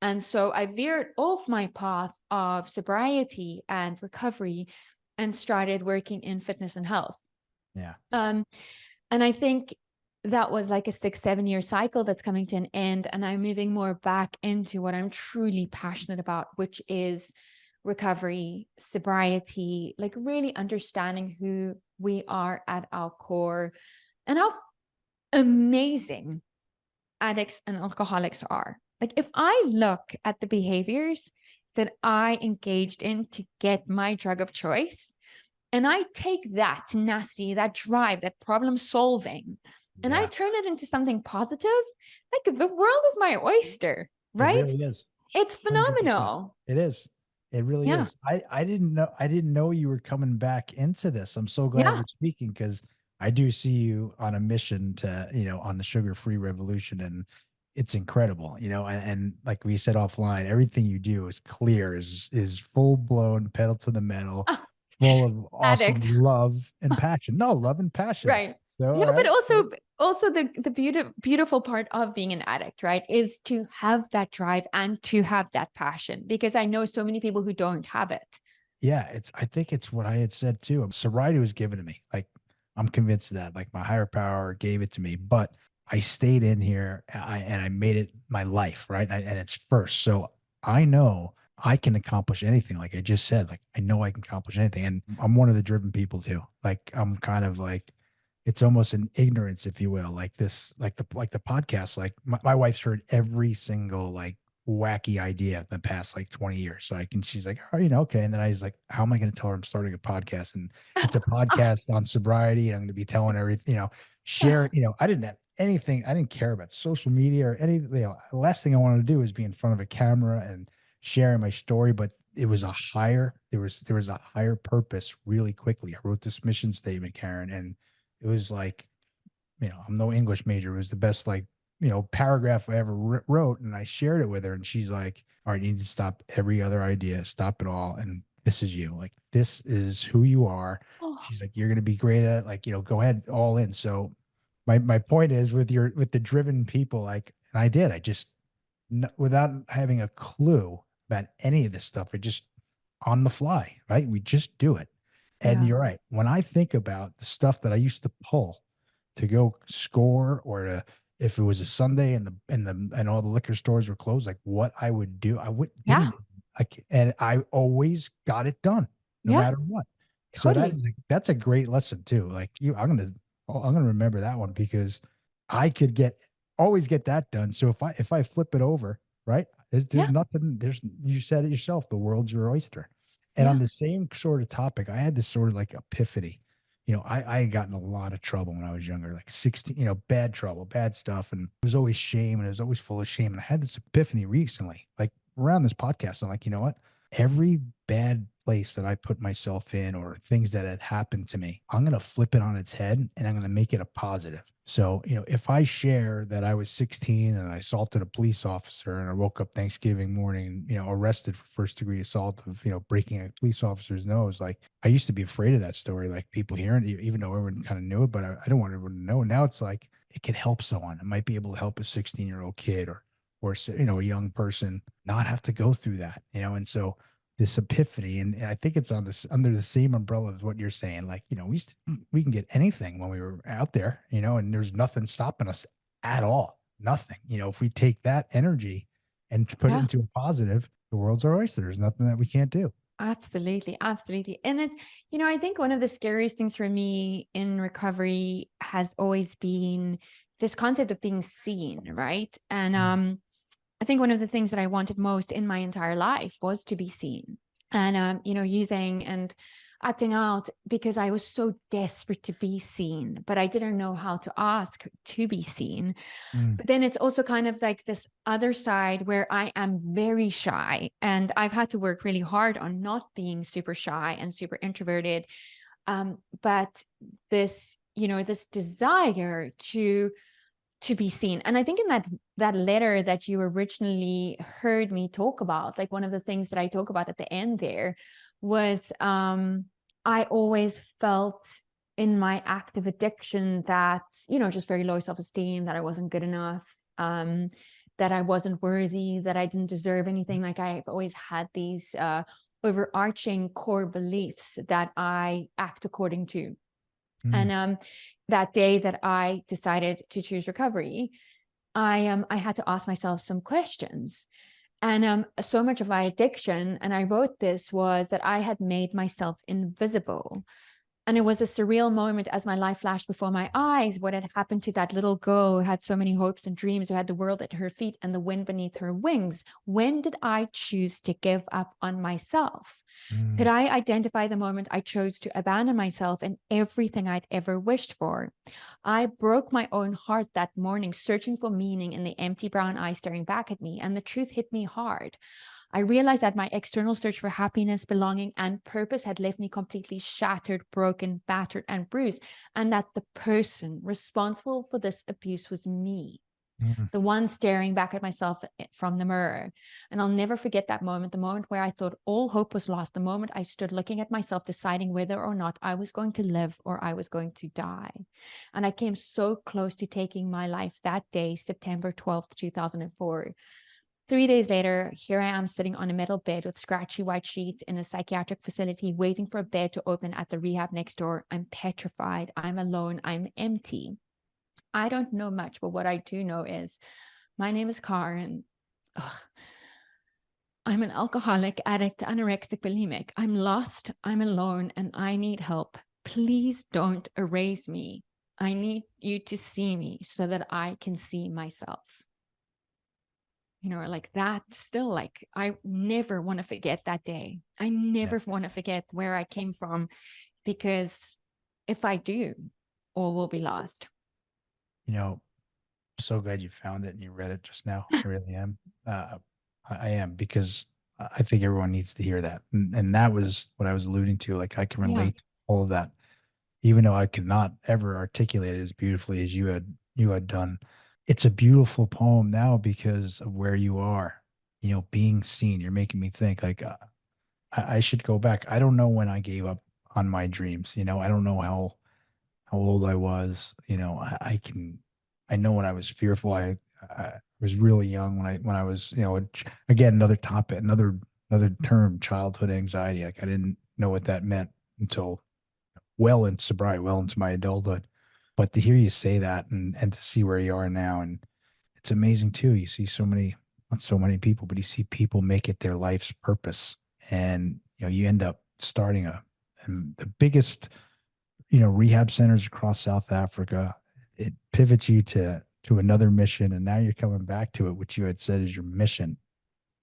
And so I veered off my path of sobriety and recovery and started working in fitness and health. Yeah. And I think that was like a 6-7 year cycle that's coming to an end. And I'm moving more back into what I'm truly passionate about, which is recovery, sobriety, like really understanding who we are at our core and how amazing addicts and alcoholics are. Like if I look at the behaviors that I engaged in to get my drug of choice, and I take that tenacity, that drive, that problem solving, and I turn it into something positive, like the world is my oyster, It right? really is. It's 100%. phenomenal. It is. It really Yeah. is. I didn't know you were coming back into this. I'm so glad Yeah. we're speaking because I do see you on a mission to, on the sugar-free revolution, and it's incredible, and like we said offline, everything you do is clear, is full-blown pedal to the metal, Ah, full of awesome addict. love and passion. No, love and passion. Right. So, No, all but right. also the beautiful part of being an addict, right, is to have that drive and to have that passion, because I know so many people who don't have it. Yeah, I think it's what I had said too. Sobriety was given to me. Like, I'm convinced that like my higher power gave it to me, but I stayed in here and I made it my life, right? And it's first. So I know I can accomplish anything. Like I just said, like I know I can accomplish anything. And I'm one of the driven people too. Like I'm kind of like, it's almost an ignorance, if you will, like this, like the podcast, like my wife's heard every single like wacky idea in the past like 20 years. So she's like, oh, okay. And then I was like, how am I going to tell her I'm starting a podcast? And it's a podcast on sobriety. I'm going to be telling everything, share, I didn't have anything. I didn't care about social media or anything. The last thing I wanted to do is be in front of a camera and sharing my story, but it was there was a higher purpose really quickly. I wrote this mission statement, Karen, and it was like, I'm no English major. It was the best, like, paragraph I ever wrote. And I shared it with her. And she's like, all right, you need to stop every other idea, stop it all. And this is you. Like, this is who you are. Oh, She's like, you're going to be great at it. Like, go ahead, all in. So my point is with the driven people, like, and I did, I just, without having a clue about any of this stuff, it just on the fly, right? We just do it. And yeah. you're right. When I think about the stuff that I used to pull to go score, or if it was a Sunday and all the liquor stores were closed, like what I would do, Yeah. and I always got it done no Yeah. matter what. So Totally. that's a great lesson too. Like I'm gonna remember that one because I could always get that done. So if I flip it over, right, there's Yeah. nothing. You said it yourself. The world's your oyster. And Yeah. on the same sort of topic, I had this sort of like epiphany. I had gotten a lot of trouble when I was younger, like 16, bad trouble, bad stuff. And it was always shame and it was always full of shame. And I had this epiphany recently, like around this podcast. I'm like, you know what? Every bad place that I put myself in or things that had happened to me, I'm going to flip it on its head and I'm going to make it a positive. So, if I share that I was 16 and I assaulted a police officer and I woke up Thanksgiving morning, arrested for first degree assault of, breaking a police officer's nose, like I used to be afraid of that story, like people hearing it, even though everyone kind of knew it, but I don't want everyone to know. Now it's like it could help someone. It might be able to help a 16-year-old kid or a young person not have to go through that, and so this epiphany, and I think it's under the same umbrella as what you're saying. Like, we can get anything when we were out there, and there's nothing stopping us at all. Nothing. If we take that energy and put it Yeah. into a positive, the world's our oyster. There's nothing that we can't do. Absolutely. Absolutely. And it's, I think one of the scariest things for me in recovery has always been this concept of being seen, right? And I think one of the things that I wanted most in my entire life was to be seen and, using and acting out because I was so desperate to be seen, but I didn't know how to ask to be seen. Mm. But then it's also kind of like this other side where I am very shy and I've had to work really hard on not being super shy and super introverted. But this this desire to be seen. And I think in that letter that you originally heard me talk about, like one of the things that I talk about at the end there was I always felt in my active addiction that, just very low self-esteem, that I wasn't good enough, that I wasn't worthy, that I didn't deserve anything. Like I've always had these overarching core beliefs that I act according to. And that day that I decided to choose recovery, I had to ask myself some questions. And so much of my addiction, and I wrote this, was that I had made myself invisible. And it was a surreal moment as my life flashed before my eyes. What had happened to that little girl who had so many hopes and dreams, who had the world at her feet and the wind beneath her wings? When did I choose to give up on myself? Could I identify the moment I chose to abandon myself and everything I'd ever wished for? I broke my own heart that morning, searching for meaning in the empty brown eyes staring back at me, and the truth hit me hard. I realized that my external search for happiness, belonging, and purpose had left me completely shattered, broken, battered, and bruised, and that the person responsible for this abuse was me, the one staring back at myself from the mirror. And I'll never forget that moment, the moment where I thought all hope was lost, the moment I stood looking at myself, deciding whether or not I was going to live or I was going to die. And I came so close to taking my life that day, September 12th, 2004. 3 days later, here I am sitting on a metal bed with scratchy white sheets in a psychiatric facility, waiting for a bed to open at the rehab next door. I'm petrified. I'm alone. I'm empty. I don't know much, but what I do know is my name is Karen. I'm an alcoholic, addict, anorexic, bulimic. I'm lost. I'm alone, and I need help. Please don't erase me. I need you to see me so that I can see myself. Like that still, like I never want to forget that day. I never want to forget where I came from, because if I do, all will be lost. So glad you found it and you read it just now. I really am. I am, because I think everyone needs to hear that. And that was what I was alluding to. Like I can relate to all of that, even though I could not ever articulate it as beautifully as you had done. It's a beautiful poem now because of where you are, being seen. You're making me think like I should go back. I don't know when I gave up on my dreams. I don't know how old I was. I know when I was fearful. I was really young when I was, again, another topic, another term, childhood anxiety. Like I didn't know what that meant until well into sobriety, well into my adulthood. But to hear you say that and to see where you are now, and it's amazing too. You see not so many people, but you see people make it their life's purpose. And, you end up starting and the biggest, rehab centers across South Africa. It pivots you to another mission. And now you're coming back to it, which you had said is your mission.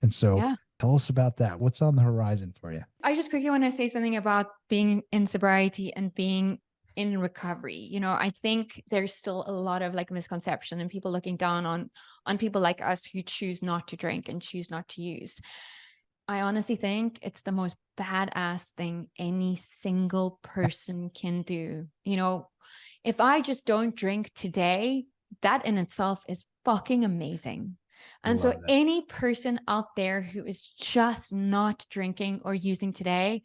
And so tell us about that. What's on the horizon for you? I just quickly want to say something about being in sobriety and being in recovery. I think there's still a lot of like misconception and people looking down on people like us who choose not to drink and choose not to use. I honestly think it's the most badass thing any single person can do. If I just don't drink today, that in itself is fucking amazing. And so any person out there who is just not drinking or using today,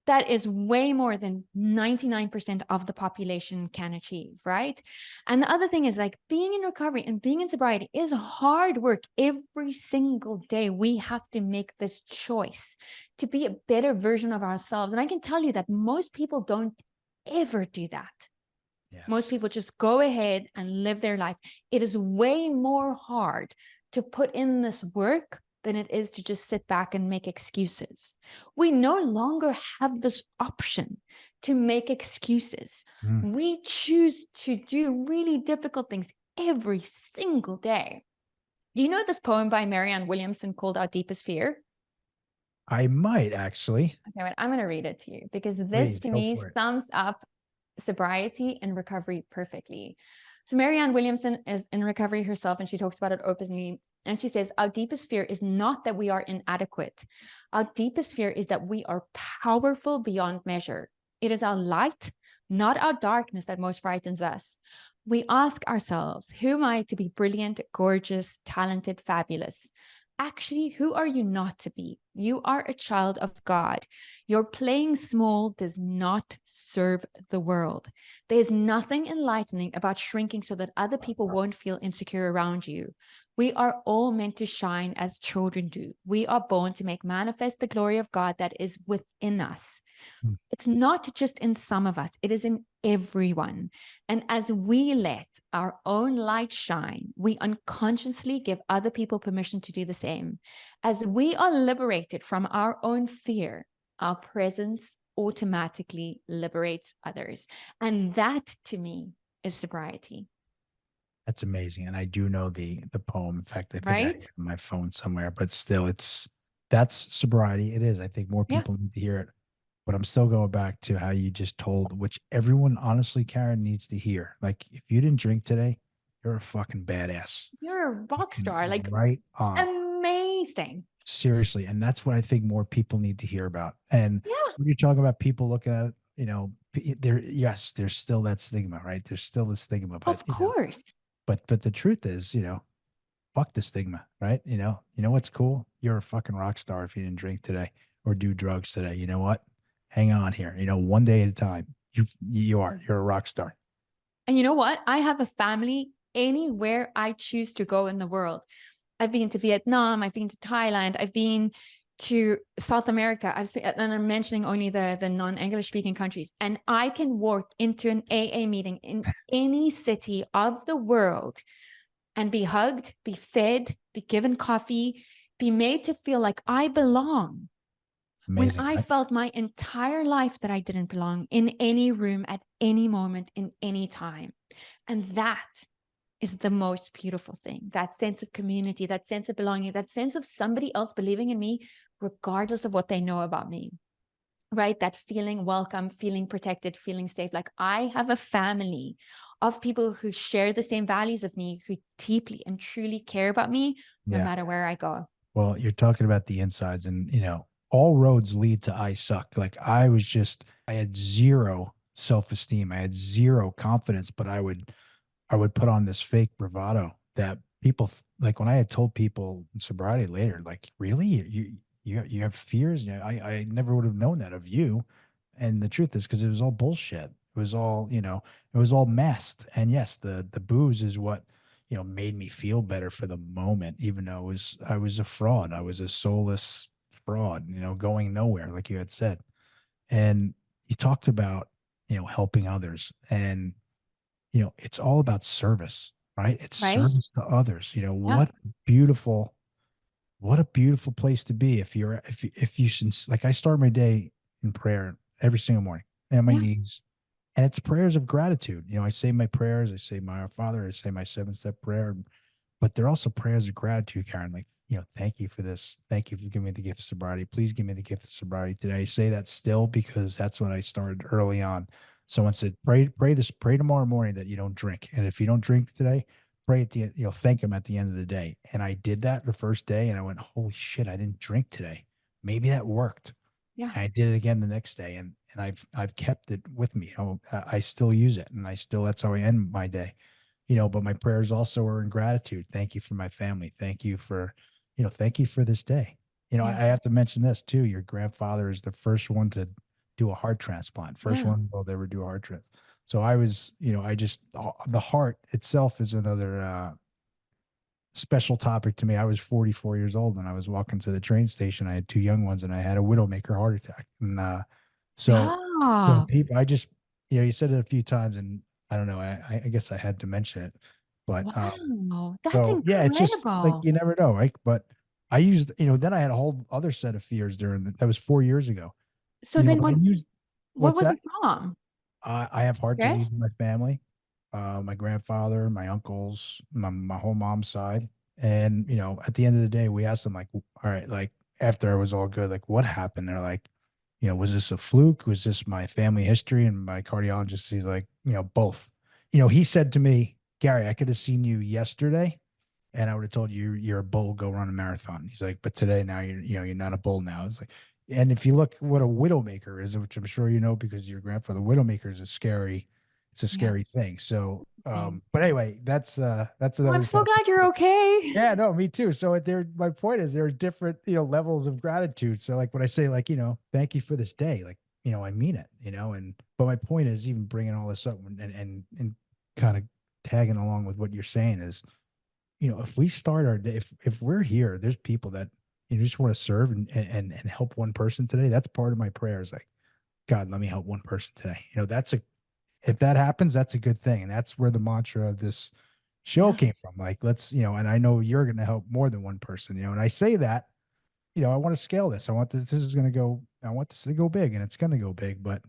that is way more than 99% of the population can achieve, right? And the other thing is like being in recovery and being in sobriety is hard work. Every single day, we have to make this choice to be a better version of ourselves. And I can tell you that most people don't ever do that. Yes. Most people just go ahead and live their life. It is way more hard to put in this work than it is to just sit back and make excuses. We no longer have this option to make excuses. We choose to do really difficult things every single day. Do you know this poem by Marianne Williamson called Our Deepest Fear? I might actually. Okay, wait, I'm going to read it to you because this to me sums up sobriety and recovery perfectly. So Marianne Williamson is in recovery herself, and she talks about it openly. And she says, our deepest fear is not that we are inadequate. Our deepest fear is that we are powerful beyond measure. It is our light, not our darkness that most frightens us. We ask ourselves, who am I to be brilliant, gorgeous, talented, fabulous? Actually, who are you not to be? You are a child of God. Your playing small does not serve the world. There's nothing enlightening about shrinking so that other people won't feel insecure around you. We are all meant to shine as children do. We are born to make manifest the glory of God that is within us. Mm. It's not just in some of us, it is in everyone. And as we let our own light shine, we unconsciously give other people permission to do the same. As we are liberated from our own fear, our presence automatically liberates others. And that to me is sobriety. That's amazing. And I do know the poem. In fact, I think I have Right? it on my phone somewhere, but still that's sobriety. It is. I think more Yeah. people need to hear it. But I'm still going back to how you just told, which everyone honestly, Karen, needs to hear. Like, if you didn't drink today, you're a fucking badass. You're a rock Fucking star, like right on. amazing. Seriously. And that's what I think more people need to hear about. And Yeah, when you're talking about people looking at, there, yes, there's still that stigma, right? There's still the stigma, but of course. but the truth is, fuck the stigma, right? You know what's cool? You're a fucking rock star if you didn't drink today or do drugs today. You know what? Hang on here. One day at a time. You're a rock star. And you know what? I have a family anywhere I choose to go in the world. I've been to Vietnam, I've been to Thailand, I've been to South America. And I'm mentioning only the non-English speaking countries. And I can walk into an AA meeting in any city of the world and be hugged, be fed, be given coffee, be made to feel like I belong. When Amazing, I right? felt my entire life that I didn't belong in any room at any moment in any time. And that is the most beautiful thing. That sense of community, that sense of belonging, that sense of somebody else believing in me, regardless of what they know about me, right? That feeling welcome, feeling protected, feeling safe. Like I have a family of people who share the same values of me, who deeply and truly care about me, no Yeah. matter where I go. Well, you're talking about the insides, and all roads lead to I suck. Like I had zero self-esteem. I had zero confidence, but I would put on this fake bravado that people like when I had told people in sobriety later, like, really, you have fears. I never would have known that of you. And the truth is, because it was all bullshit. It was all, it was all masked. And yes, the booze is what, made me feel better for the moment, even though I was a fraud. I was a soulless fraud, going nowhere, like you had said. And you talked about, helping others. And it's all about service, right? It's Right? service to others. Yeah. Beautiful, what a beautiful place to be if you like I start my day in prayer every single morning on my Yeah. knees, and it's prayers of gratitude. I say my prayers, I say my Our Father, I say my 7-step prayer, but they're also prayers of gratitude, Karen. Like, thank you for this. Thank you for giving me the gift of sobriety. Please give me the gift of sobriety today. I say that still because that's what I started early on. Someone said, pray tomorrow morning that you don't drink. And if you don't drink today, pray at the, thank him at the end of the day. And I did that the first day and I went, holy shit, I didn't drink today. Maybe that worked. Yeah. And I did it again the next day, and I've kept it with me. I still use it, and that's how I end my day. But my prayers also are in gratitude. Thank you for my family. Thank you for this day. I Yeah. have to mention this too. Your grandfather is the first one to do a heart transplant. First Yeah. one will ever do a heart transplant. So I was, the heart itself is another special topic to me. I was 44 years old and I was walking to the train station. I had two young ones and I had a widowmaker heart attack. And so Yeah. people, I just, you said it a few times and I don't know, I guess I had to mention it. But Wow. That's so yeah, it's just like incredible. you never know, right? But I used, then I had a whole other set of fears that was 4 years ago. So then But I used, what what's was that? it from? I have heart disease Stress? in my family, my grandfather, my uncles, my whole mom's side. And, at the end of the day, we asked them, like, all right, like, after I was all good, like, what happened? They're like, was this a fluke? Was this my family history? And my cardiologist, he's like, both. He said to me, Gary, I could have seen you yesterday and I would have told you you're a bull, go run a marathon. He's like, but today now you're not a bull now. It's like, And if you look what a widowmaker is, which I'm sure you know because your grandfather, widowmaker is it's a Yeah. scary thing. So, Okay. but anyway, that's Well, I'm another so topic. glad you're okay. Yeah, no, me too. So my point is there's different, levels of gratitude. So like when I say like, thank you for this day, like, I mean it, but my point is even bringing all this up and kind of tagging along with what you're saying is, if we start our day, if we're here, there's people that just want to serve and help one person today. That's part of my prayers. Like, God, let me help one person today. If that happens, that's a good thing. And that's where the mantra of this show Yeah. came from. Like, let's, and I know you're going to help more than one person, and I say that, I want to scale this. I want I want this to go big, and it's going to go big. But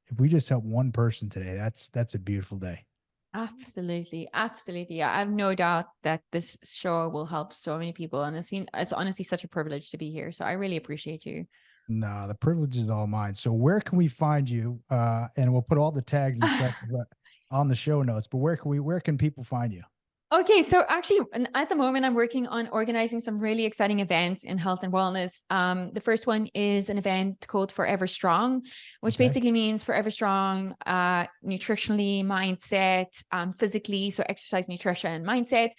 if we just help one person today, that's a beautiful day. Absolutely. Absolutely. Yeah. I have no doubt that this show will help so many people. And it's honestly such a privilege to be here. So I really appreciate you. No, the privilege is all mine. So where can we find you? And we'll put all the tags and stuff on the show notes, but where can people find you? Okay, so actually, at the moment, I'm working on organizing some really exciting events in health and wellness. The first one is an event called Forever Strong, which Okay. basically means forever strong, nutritionally, mindset, physically, so exercise, nutrition, mindset.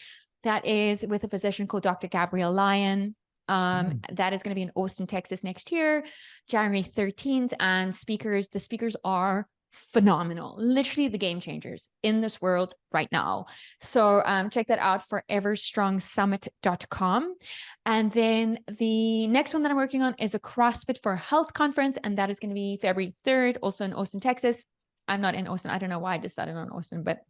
That is with a physician called Dr. Gabrielle Lyon. That is going to be in Austin, Texas next year, January 13th. And the speakers are phenomenal, literally the game changers in this world right now. So check that out, foreverstrongsummit.com. And then the next one that I'm working on is a CrossFit for Health conference, and that is going to be February 3rd, also in Austin, Texas. I'm not in Austin. I don't know why I decided on Austin, but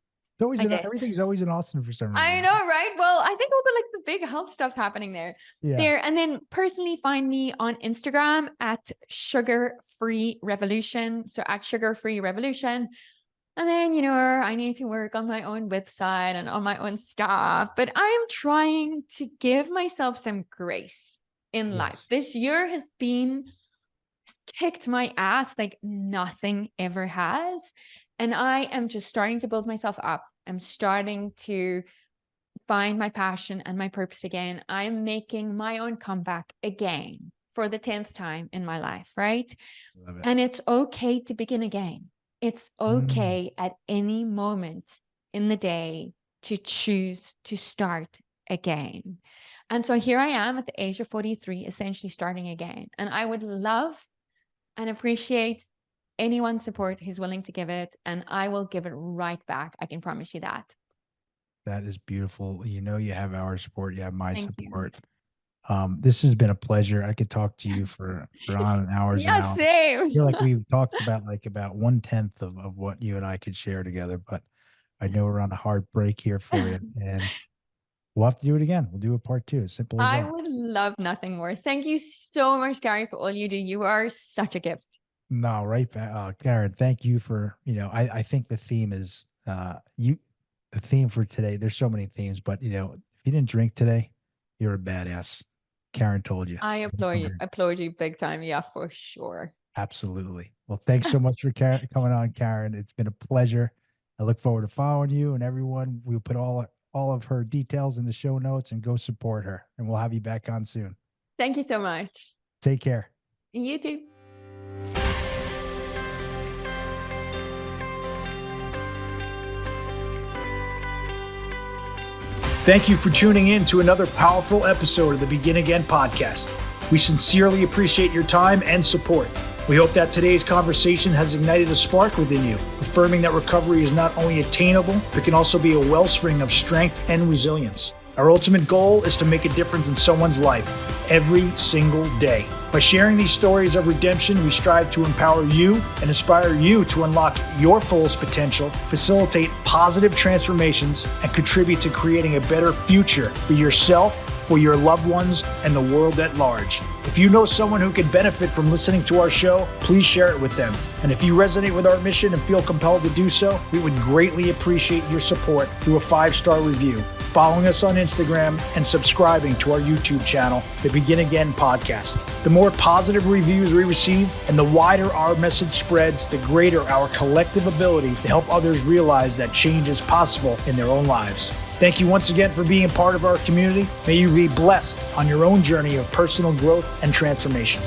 everything's always in Austin for some reason. I know, right? Well, I think all the big health stuff's happening there. Yeah. And then personally find me on Instagram at Sugar Free Revolution. So at Sugar Free Revolution. And then, I need to work on my own website and on my own stuff, but I am trying to give myself some grace in life. This year has kicked my ass like nothing ever has. And I am just starting to build myself up. I'm starting to find my passion and my purpose again. I'm making my own comeback again for the 10th time in my life, right? Love it. And it's okay to begin again. It's okay at any moment in the day to choose to start again. And so here I am at the age of 43, essentially starting again. And I would love and appreciate anyone's support who's willing to give it, and I will give it right back. I can promise you that. That is beautiful. You have our support. You have my Thank support. This has been a pleasure. I could talk to you for on hours and hours. Same. I feel like we've talked about about 1/10 of what you and I could share together, but I know we're on a hard break here for you, and we'll have to do it again. We'll do a part 2. As simple as that. I would love nothing more. Thank you so much, Gary, for all you do. You are such a gift. No, right back. Karen, thank you for, I think the theme is the theme for today. There's so many themes, but if you didn't drink today, you're a badass. Karen told you. I applaud you big time. Yeah, for sure. Absolutely. Well, thanks so much for coming on, Karen. It's been a pleasure. I look forward to following you and everyone. We'll put all of her details in the show notes and go support her. And we'll have you back on soon. Thank you so much. Take care. You too. Thank you for tuning in to another powerful episode of the Begin Again podcast. We sincerely appreciate your time and support. We hope that today's conversation has ignited a spark within you, affirming that recovery is not only attainable, but can also be a wellspring of strength and resilience. Our ultimate goal is to make a difference in someone's life every single day. By sharing these stories of redemption, we strive to empower you and inspire you to unlock your fullest potential, facilitate positive transformations, and contribute to creating a better future for yourself, for your loved ones, and the world at large. If you know someone who could benefit from listening to our show, please share it with them. And if you resonate with our mission and feel compelled to do so, we would greatly appreciate your support through a 5-star review, following us on Instagram, and subscribing to our YouTube channel, The Begin Again Podcast. The more positive reviews we receive and the wider our message spreads, the greater our collective ability to help others realize that change is possible in their own lives. Thank you once again for being a part of our community. May you be blessed on your own journey of personal growth and transformation.